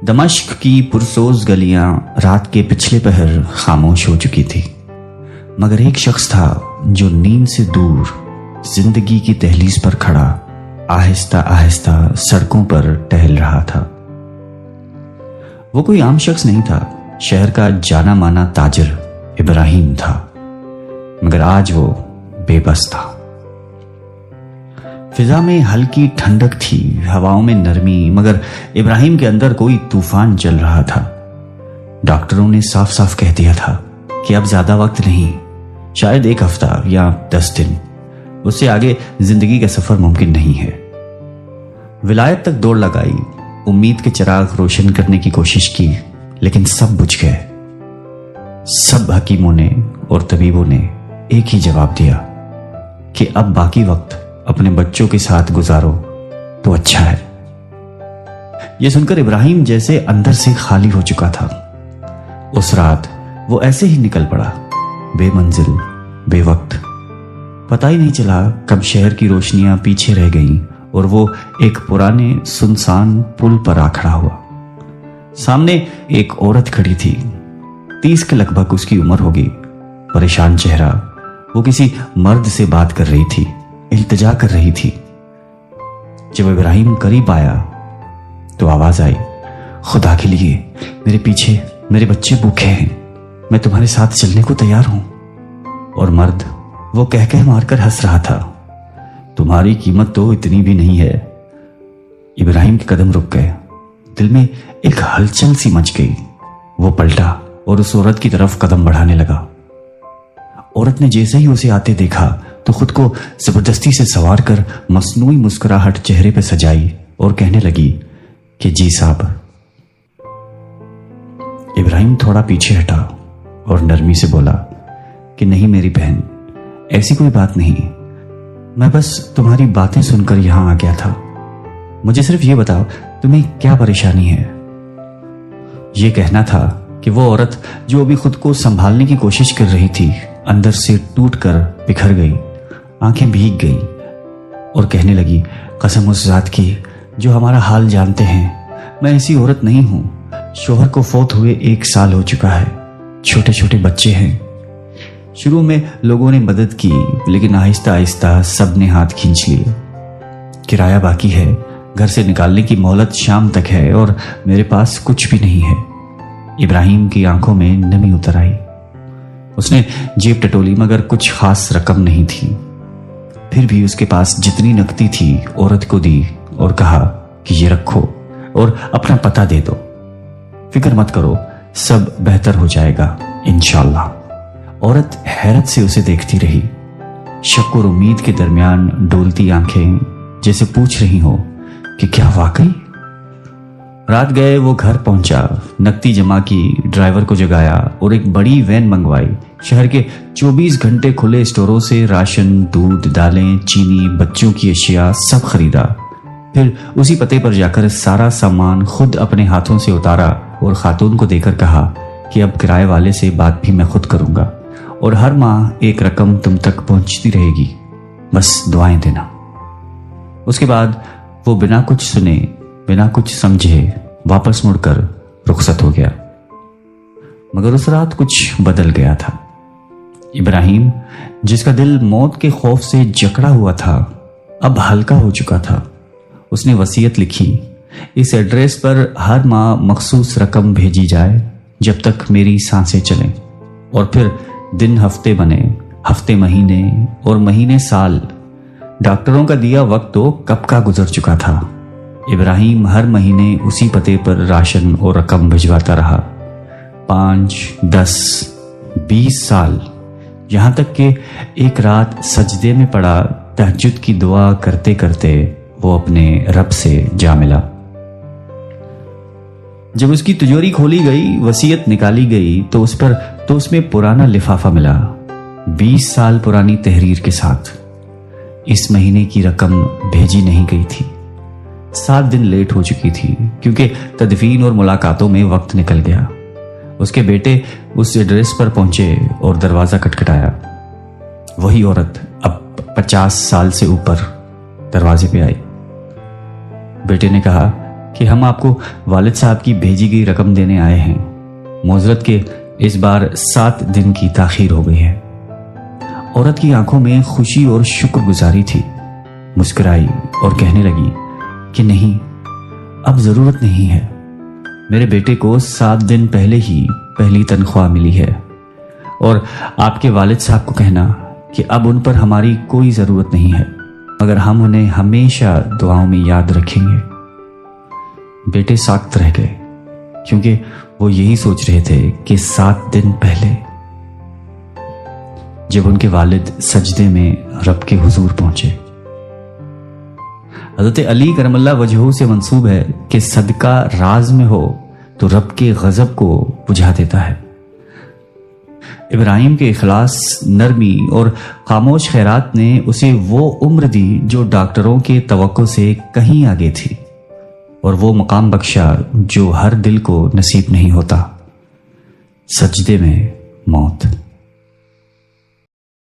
دمشق کی پرسوز گلیاں رات کے پچھلے پہر خاموش ہو چکی تھی، مگر ایک شخص تھا جو نیند سے دور زندگی کی دہلیز پر کھڑا آہستہ آہستہ سڑکوں پر ٹہل رہا تھا۔ وہ کوئی عام شخص نہیں تھا، شہر کا جانا مانا تاجر ابراہیم تھا، مگر آج وہ بے بس تھا۔ فضا میں ہلکی ٹھنڈک تھی، ہواؤں میں نرمی، مگر ابراہیم کے اندر کوئی طوفان چل رہا تھا۔ ڈاکٹروں نے صاف صاف کہہ دیا تھا کہ اب زیادہ وقت نہیں، شاید 1 ہفتہ یا 10 دن، اس سے آگے زندگی کا سفر ممکن نہیں ہے۔ ولایت تک دوڑ لگائی، امید کے چراغ روشن کرنے کی کوشش کی، لیکن سب بجھ گئے۔ سب حکیموں نے اور طبیبوں نے ایک ہی جواب دیا کہ اب باقی وقت اپنے بچوں کے ساتھ گزارو تو اچھا ہے۔ یہ سن کر ابراہیم جیسے اندر سے خالی ہو چکا تھا۔ اس رات وہ ایسے ہی نکل پڑا، بے منزل، بے وقت۔ پتہ ہی نہیں چلا کب شہر کی روشنیاں پیچھے رہ گئیں اور وہ ایک پرانے سنسان پل پر آ کھڑا ہوا۔ سامنے ایک عورت کھڑی تھی، 30 کے لگ بھگ اس کی عمر ہوگی، پریشان چہرہ۔ وہ کسی مرد سے بات کر رہی تھی، التجا کر رہی تھی۔ جب ابراہیم قریب آیا تو آواز آئی، خدا کے لیے میرے پیچھے میرے بچے بھوکے ہیں، میں تمہارے ساتھ چلنے کو تیار ہوں۔ اور مرد وہ کہہ مار کر ہنس رہا تھا، تمہاری قیمت تو اتنی بھی نہیں ہے۔ ابراہیم کے قدم رک گئے، دل میں ایک ہلچل سی مچ گئی۔ وہ پلٹا اور اس عورت کی طرف قدم بڑھانے لگا۔ عورت نے جیسے ہی اسے آتے دیکھا تو خود کو زبردستی سے سوار کر مصنوعی مسکراہٹ چہرے پہ سجائی اور کہنے لگی کہ جی صاحب۔ ابراہیم تھوڑا پیچھے ہٹا اور نرمی سے بولا کہ نہیں میری بہن، ایسی کوئی بات نہیں، میں بس تمہاری باتیں سن کر یہاں آ گیا تھا۔ مجھے صرف یہ بتاؤ تمہیں کیا پریشانی ہے۔ یہ کہنا تھا کہ وہ عورت جو ابھی خود کو سنبھالنے کی کوشش کر رہی تھی اندر سے ٹوٹ کر بکھر گئی، آنکھیں بھیگ گئی اور کہنے لگی، قسم اس ذات کی جو ہمارا حال جانتے ہیں، میں ایسی عورت نہیں ہوں۔ شوہر کو فوت ہوئے 1 سال ہو چکا ہے، چھوٹے چھوٹے بچے ہیں۔ شروع میں لوگوں نے مدد کی، لیکن آہستہ آہستہ سب نے ہاتھ کھینچ لیے۔ کرایہ باقی ہے، گھر سے نکالنے کی مہلت شام تک ہے اور میرے پاس کچھ بھی نہیں ہے۔ ابراہیم کی آنکھوں میں نمی اتر آئی۔ اس نے جیب ٹٹولی، مگر کچھ خاص رقم نہیں تھی۔ پھر بھی اس کے پاس جتنی نقدی تھی عورت کو دی اور کہا کہ یہ رکھو اور اپنا پتہ دے دو، فکر مت کرو، سب بہتر ہو جائے گا انشاءاللہ۔ عورت حیرت سے اسے دیکھتی رہی، شک اور امید کے درمیان ڈولتی آنکھیں، جیسے پوچھ رہی ہو کہ کیا واقعی؟ رات گئے وہ گھر پہنچا، نقدی جمع کی، ڈرائیور کو جگایا اور ایک بڑی وین منگوائی۔ شہر کے 24 گھنٹے کھلے اسٹوروں سے راشن، دودھ، دالیں، چینی، بچوں کی اشیاء سب خریدا۔ پھر اسی پتے پر جا کر سارا سامان خود اپنے ہاتھوں سے اتارا اور خاتون کو دے کر کہا کہ اب کرائے والے سے بات بھی میں خود کروں گا اور ہر ماہ ایک رقم تم تک پہنچتی رہے گی، بس دعائیں دینا۔ اس کے بعد وہ بنا کچھ سنے، بنا کچھ سمجھے واپس مڑ کر رخصت ہو گیا۔ مگر اس رات کچھ بدل گیا تھا۔ ابراہیم، جس کا دل موت کے خوف سے جکڑا ہوا تھا، اب ہلکا ہو چکا تھا۔ اس نے وصیت لکھی، اس ایڈریس پر ہر ماہ مخصوص رقم بھیجی جائے جب تک میری سانسیں چلیں، اور پھر دن ہفتے بنے، ہفتے مہینے اور مہینے سال۔ ڈاکٹروں کا دیا وقت تو کب کا گزر چکا تھا۔ ابراہیم ہر مہینے اسی پتے پر راشن اور رقم بھجواتا رہا، 5، 10، 20 سال، یہاں تک کہ ایک رات سجدے میں پڑا تہجد کی دعا کرتے کرتے وہ اپنے رب سے جا ملا۔ جب اس کی تجوری کھولی گئی، وصیت نکالی گئی تو اس میں پرانا لفافہ ملا، 20 سال پرانی تحریر کے ساتھ۔ اس مہینے کی رقم بھیجی نہیں گئی تھی، 7 دن لیٹ ہو چکی تھی، کیونکہ تدفین اور ملاقاتوں میں وقت نکل گیا۔ اس کے بیٹے اس ایڈریس پر پہنچے اور دروازہ کھٹکھٹایا۔ وہی عورت اب 50 سال سے اوپر دروازے پہ آئی۔ بیٹے نے کہا، کہ ہم آپ کو والد صاحب کی بھیجی گئی رقم دینے آئے ہیں. معذرت کہ اس بار 7 دن کی تاخیر ہو گئی ہے. عورت کی آنکھوں میں خوشی اور شکر گزاری تھی. مسکرائی اور کہنے لگی کہ نہیں، اب ضرورت نہیں ہے. میرے بیٹے کو 7 دن پہلے ہی پہلی تنخواہ ملی ہے، اور آپ کے والد صاحب کو کہنا کہ اب ان پر ہماری کوئی ضرورت نہیں ہے، مگر ہم انہیں ہمیشہ دعاؤں میں یاد رکھیں گے. بیٹے ساکت رہ گئے، کیونکہ وہ یہی سوچ رہے تھے کہ 7 دن پہلے جب ان کے والد سجدے میں رب کے حضور پہنچے. حضرت علی کرم اللہ وجہہ سے منسوب ہے کہ صدقہ راز میں ہو تو رب کے غضب کو بجھا دیتا ہے. ابراہیم کے اخلاص، نرمی اور خاموش خیرات نے اسے وہ عمر دی جو ڈاکٹروں کے توقع سے کہیں آگے تھی، اور وہ مقام بخشا جو ہر دل کو نصیب نہیں ہوتا، سجدے میں موت.